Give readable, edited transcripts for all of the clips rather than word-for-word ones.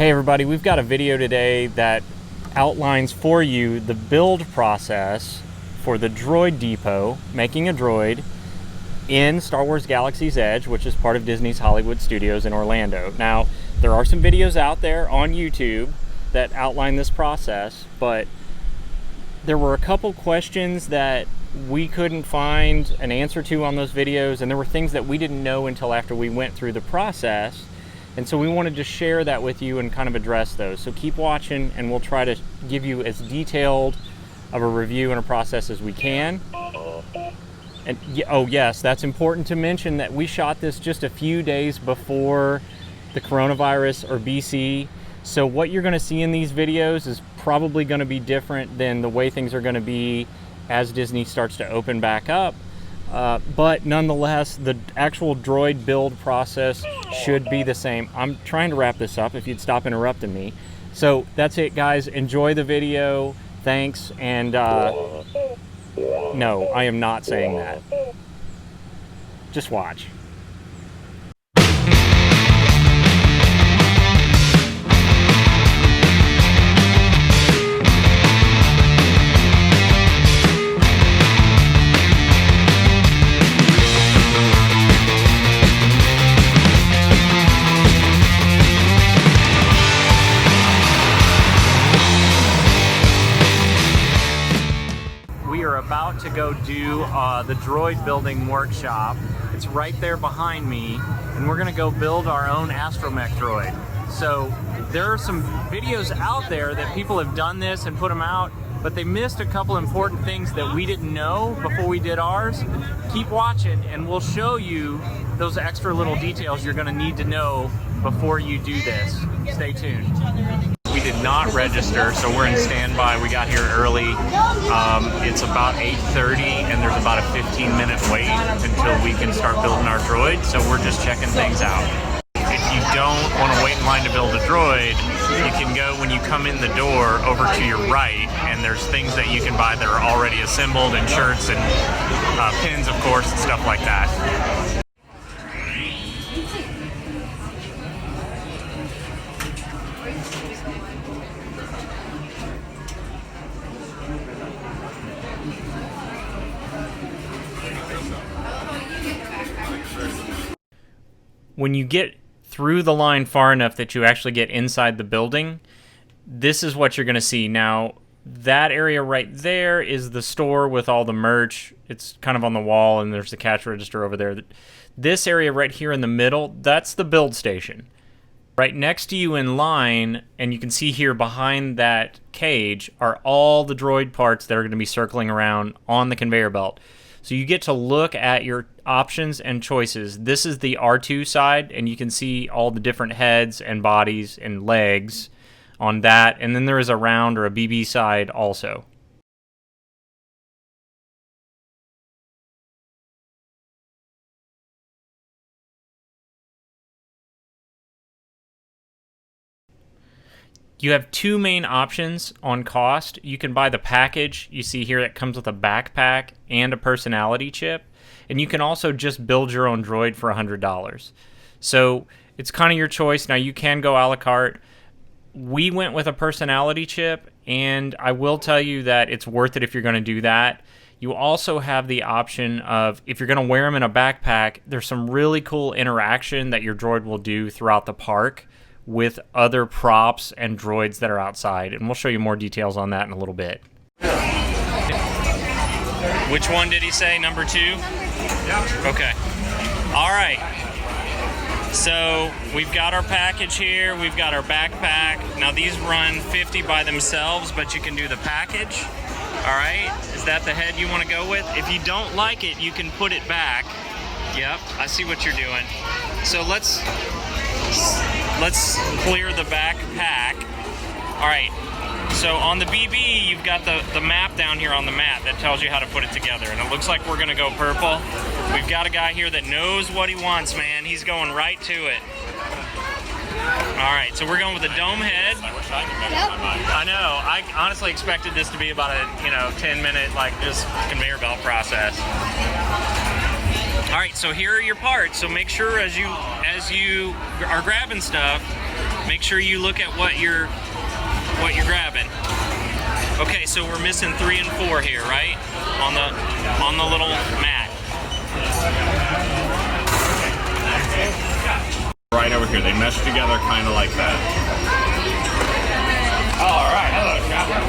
Hey everybody, we've got a video today that outlines for you the build process for the Droid Depot, making a droid in Star Wars Galaxy's Edge, which is part of Disney's Hollywood Studios in Orlando. Now, there are some videos out there on YouTube that outline this process, but there were a couple questions that we couldn't find an answer to on those videos, and there were things that we didn't know until after we went through the process. And so we wanted to share that with you and kind of address those. So keep watching and we'll try to give you as detailed of a review and a process as we can. And oh yes, that's important to mention that we shot this just a few days before the coronavirus or BC. So what you're gonna see in these videos is probably gonna be different than the way things are gonna be as Disney starts to open back up. But nonetheless, the actual droid build process should be the same. I'm trying to wrap this up if you'd stop interrupting me. So that's it, guys. Enjoy the video. Thanks. And no, I am not saying that. Just watch. About to go do the droid building workshop. It's right there behind me, and we're gonna go build our own astromech droid. So there are some videos out there that people have done this and put them out, but they missed a couple important things that we didn't know before we did ours. Keep watching and we'll show you those extra little details you're gonna need to know before you do this. Stay tuned. We did not register, so we're in standby. We got here early. It's about 8:30, and there's about a 15-minute wait until we can start building our droid, so we're just checking things out. If you don't want to wait in line to build a droid, you can go when you come in the door over to your right, and there's things that you can buy that are already assembled, and shirts and pins, of course, and stuff like that. When you get through the line far enough that you actually get inside the building, this is what you're going to see. Now, that area right there is the store with all the merch. It's kind of on the wall, and there's the cash register over there. This area right here in the middle, that's the build station. Right next to you in line, and you can see here behind that cage, are all the droid parts that are going to be circling around on the conveyor belt. So you get to look at your options and choices. This is the R2 side, and you can see all the different heads and bodies and legs on that. And then there is a round or a BB side also. You have two main options on cost. You can buy the package you see here that comes with a backpack and a personality chip, and you can also just build your own droid for $100. So it's kind of your choice. Now you can go a la carte. We went with a personality chip, and I will tell you that it's worth it if you're going to do that. You also have the option of, if you're going to wear them in a backpack, there's some really cool interaction that your droid will do throughout the park with other props and droids that are outside, and we'll show you more details on that in a little bit. Which one did he say? Number 2? Yeah. Okay. All right. So we've got our package here. We've got our backpack. Now these run $50 by themselves, but you can do the package. All right. Is that the head you want to go with? If you don't like it, you can put it back. Yep. I see what you're doing. So let's clear the backpack. All right, so on the BB, you've got the map down here on the mat that tells you how to put it together, and it looks like we're gonna go purple. We've got a guy here that knows what he wants, man. He's going right to it. All right, so we're going with a dome head. I wish I could make up my mind. I know, I honestly expected this to be about a 10-minute, like, just conveyor belt process. All right, so here are your parts. So make sure as you are grabbing stuff, Make sure you look at what you're grabbing. Okay, so we're missing 3 and 4 here, right? On the little mat. Right over here, they mesh together kind of like that. All right, hello, Chopper.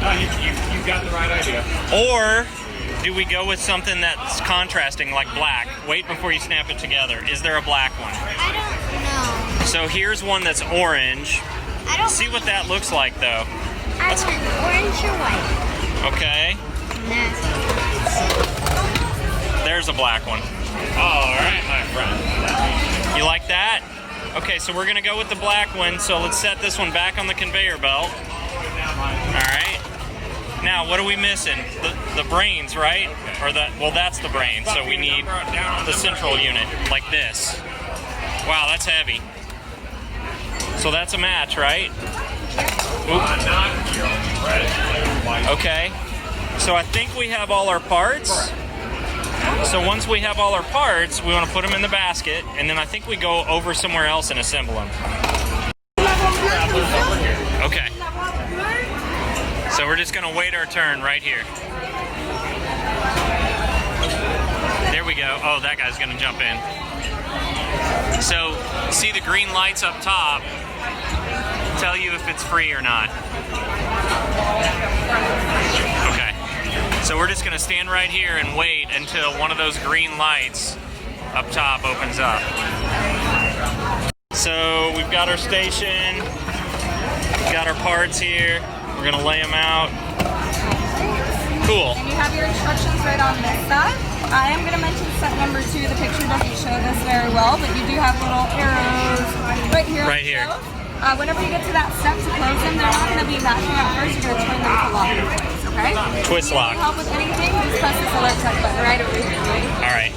No, you've got the right idea. Or do we go with something that's contrasting, like black? Wait before you snap it together. Is there a black one? I don't know. So here's one that's orange. See what that looks like, though. I want orange or white. Okay. There's a black one. All right, my friend. You like that? Okay, so we're gonna go with the black one. So let's set this one back on the conveyor belt. All right. Now, what are we missing? The brains, right? Or well, that's the brain. So we need the central unit, like this. Wow, that's heavy. So that's a match, right? Okay. So I think we have all our parts. So once we have all our parts, we want to put them in the basket, and then I think we go over somewhere else and assemble them. Okay. So we're just going to wait our turn right here. There we go. Oh, that guy's going to jump in. So, see the green lights up top tell you if it's free or not. Okay. So we're just going to stand right here and wait until one of those green lights up top opens up. So we've got our station, we've got our parts here, we're going to lay them out. Cool. And you have your instructions right on this side. I am going to mention set number 2. The picture doesn't show this very well, but you do have little arrows right here. Right here. Whenever you get to that step to close them, they're not going to be matching at first. You're going to turn them to lock in place, okay? Twist lock. If you need help with anything, just press this alert check button right over here. All right.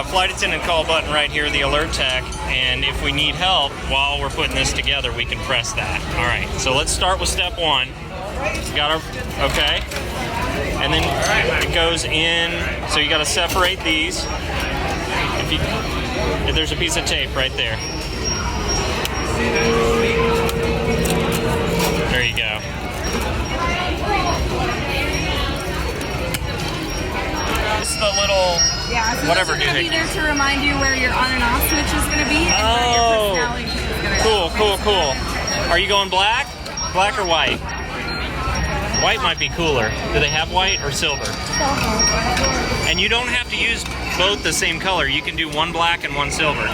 Flight attendant call button right here, the alert tech, and if we need help while we're putting this together, we can press that. All right, so let's start with step 1. Got our, okay, and then it goes in, so you got to separate these. If there's a piece of tape right there. There you go. This is the little, so whatever those are going to be there doohickey. to remind you where your on and off switch is going to be and where Oh, your personality is going to go. cool. Are you going black? Black or white? White might be cooler. Do they have white or silver? And you don't have to use both the same color. You can do one black and one silver.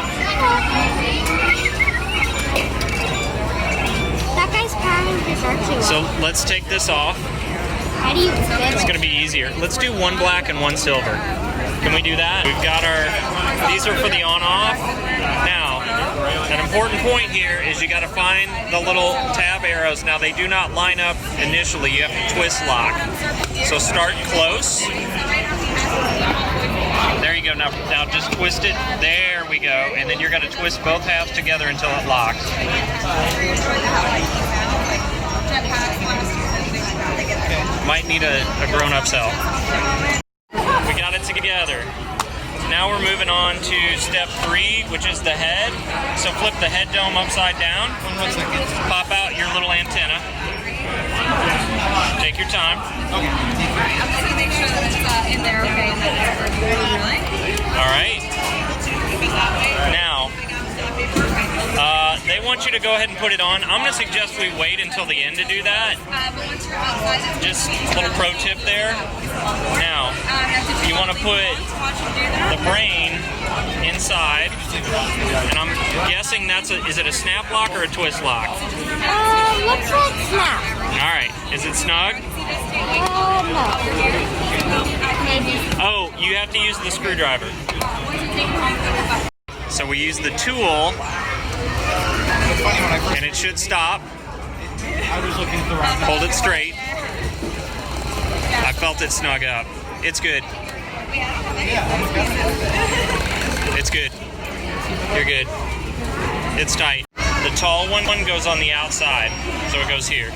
That guy's powering his archie. So let's take this off. How do you fit It's it? going to be easier. Let's do one black and one silver. Can we do that? We've got these are for the on-off. Now, an important point here is you got to find the little tab arrows. Now, they do not line up initially. You have to twist lock. So start close. There you go. Now just twist it. There we go. And then you're going to twist both halves together until it locks. Might need a grown-up cell. We got it together. Now we're moving on to step 3, which is the head. So flip the head dome upside down. Pop out your little antenna. Take your time. I'm just going to make sure that it's in there, okay? And that All right. Now, they want you to go ahead and put it on. I'm going to suggest we wait until the end to do that. Just a little pro tip there. Now, you want to put the brain inside, and I'm guessing is it a snap lock or a twist lock? Looks like snap. All right, is it snug? No. Maybe. Oh, you have to use the screwdriver. So we use the tool, and it should stop. Hold it straight. I felt it snug up. It's good. It's good. You're good. It's tight. The tall one goes on the outside, so it goes here.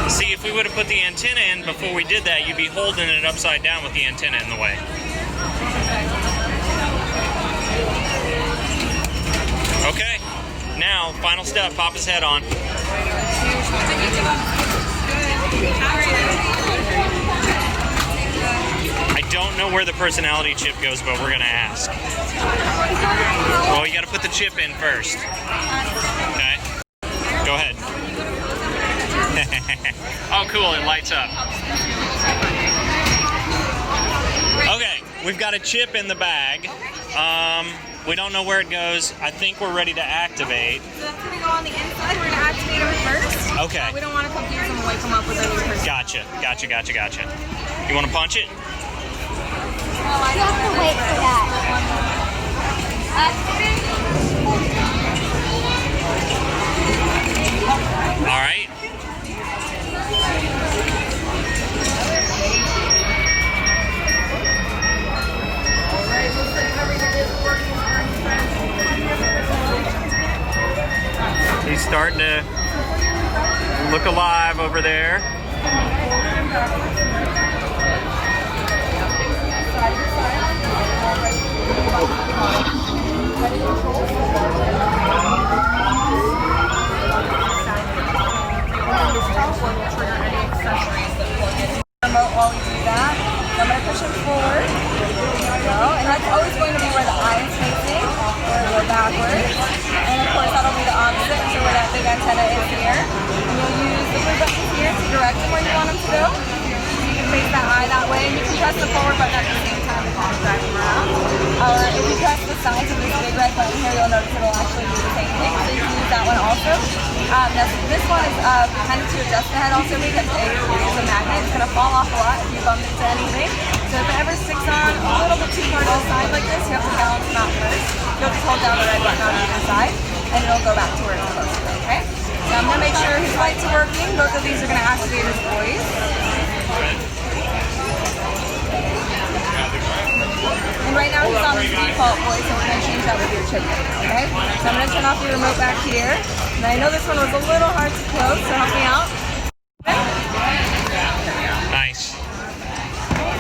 See, if we would have put the antenna in before we did that, you'd be holding it upside down with the antenna in the way. Okay. Now, final step, pop his head on. I don't know where the personality chip goes, but we're gonna ask. Well, you gotta put the chip in first. Okay. Go ahead. Oh, cool, it lights up. Okay, we've got a chip in the bag. We don't know where it goes. I think we're ready to activate. So that's going to go on the inside. We're going to activate it first. Okay. We don't want to confuse them and wake them up with any person. Gotcha. You want to punch it? You have to wait for that. All right. He's starting to look alive over there. Remote while we do that. So I'm going to push him forward. There we go. And that's always going to be where the eye is facing. Or go backwards. And of course that'll be the opposite to where that big antenna is here. And you'll use the blue button here to direct him where you want him to go. You can face that eye that way, and you can press the forward button at the same time as you drive him around. Or if you press the sides of this big red button here, you'll notice it'll actually do the same thing. So you can use that one also. Now, this one is kind of to adjust the head also because it is a magnet. It's going to fall off a lot if you bump into anything. So if it ever sticks on a little bit too far to the side like this, you have to balance them out first. You'll just hold down the red button on either side, and it'll go back to where it's supposed to go, okay? So I'm going to make sure his lights are working. Both of these are going to activate his voice. And right now he's on his default voice, so we're going to change that with your chip, okay? So I'm going to turn off your remote back here. And I know this one was a little hard to close, so help me out. Nice.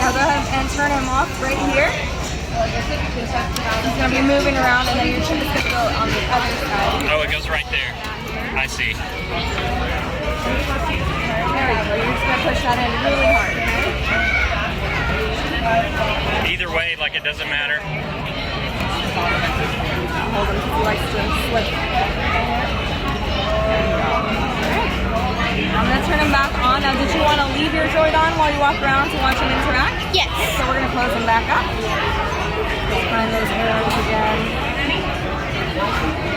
Now go ahead and turn him off right here. He's going to be moving around, and then your chip is going to go on the other side. Oh, it goes right there. I see. There we go. You're just going to push that in really hard, okay? Either way, like it doesn't matter. Hold him because he likes to slip. I'm going to turn him back on. Now, did you want to leave your Droid on while you walk around to watch him interact? Yes. So we're going to close him back up. Just find those arrows again. So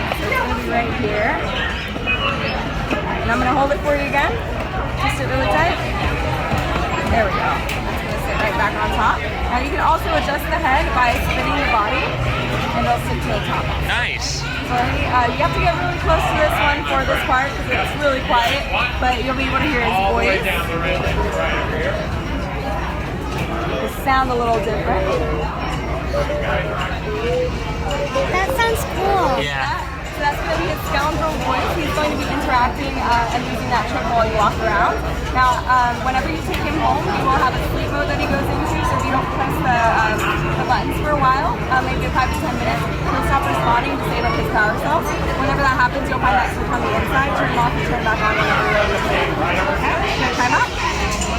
it's going to be right here. And I'm going to hold it for you again. Twist it really tight. There we go. Right back on top. Now you can also adjust the head by spinning the body, and it'll stick to the top. Nice. So you have to get really close to this one for this part because it's really quiet, but you'll be able to hear his voice. It sounds a little different. That sounds cool. Yeah. So that's going to be his scoundrel voice. He's going to be interacting and using that chip while you walk around. Now, whenever you take him home, he will have a sleep mode that he goes into, so if you don't press the buttons for a while, maybe 5 to 10 minutes, he'll stop responding to save up his power cells. Whenever that happens, you'll find that switch on the inside, turn him off and turn back on whenever you're ready to play. Okay, gonna time out.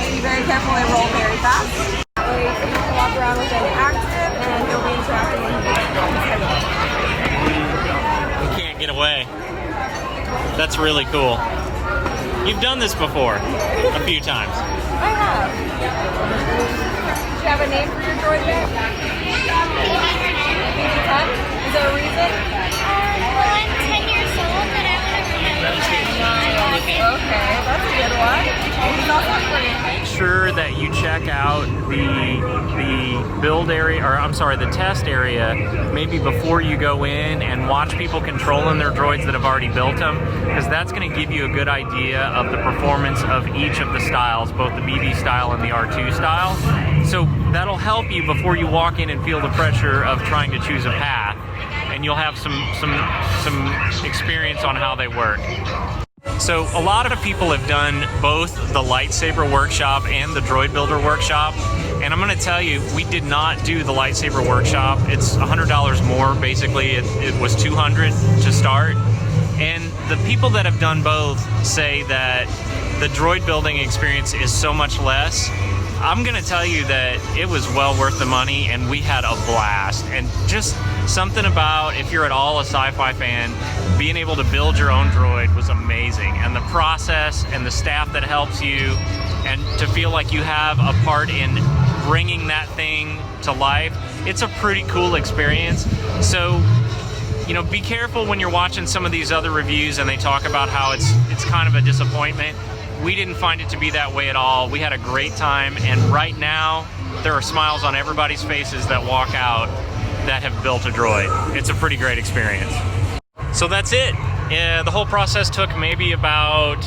Be very careful, they roll very fast. That way you can walk around with him active, and he'll be interacting with you. Get away. That's really cool. You've done this before a few times. I have. Do you have a name for your droid there? Is there a reason? Well, I'm 10 years old, and I want to remember Okay, that's a good one. He's also pretty. Make sure that you check out the build area, or I'm sorry, the test area, maybe before you go in, and watch people controlling their droids that have already built them, because that's going to give you a good idea of the performance of each of the styles, both the BB style and the R2 style. So that'll help you before you walk in and feel the pressure of trying to choose a path, and you'll have some experience on how they work. So a lot of people have done both the lightsaber workshop and the droid builder workshop, And I'm gonna tell you, we did not do the lightsaber workshop. It's $100 more, basically. It was $200 to start. And the people that have done both say that the droid building experience is so much less. I'm gonna tell you that it was well worth the money, and we had a blast. And just something about, if you're at all a sci-fi fan, being able to build your own droid was amazing. And the process and the staff that helps you, and to feel like you have a part in bringing that thing to life, it's a pretty cool experience. So, you know, be careful when you're watching some of these other reviews and they talk about how it's kind of a disappointment. We didn't find it to be that way at all. We had a great time, and right now there are smiles on everybody's faces that walk out that have built a droid. It's a pretty great experience. So that's it. The whole process took maybe about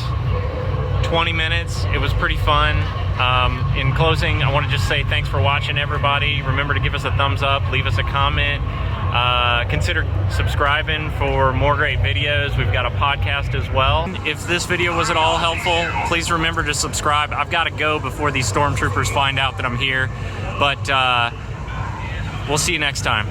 20 minutes. It was pretty fun. In closing, I want to just say thanks for watching, everybody. Remember to give us a thumbs up, leave us a comment. Consider subscribing for more great videos. We've got a podcast as well. If this video was at all helpful, please remember to subscribe. I've got to go before these stormtroopers find out that I'm here, but we'll see you next time.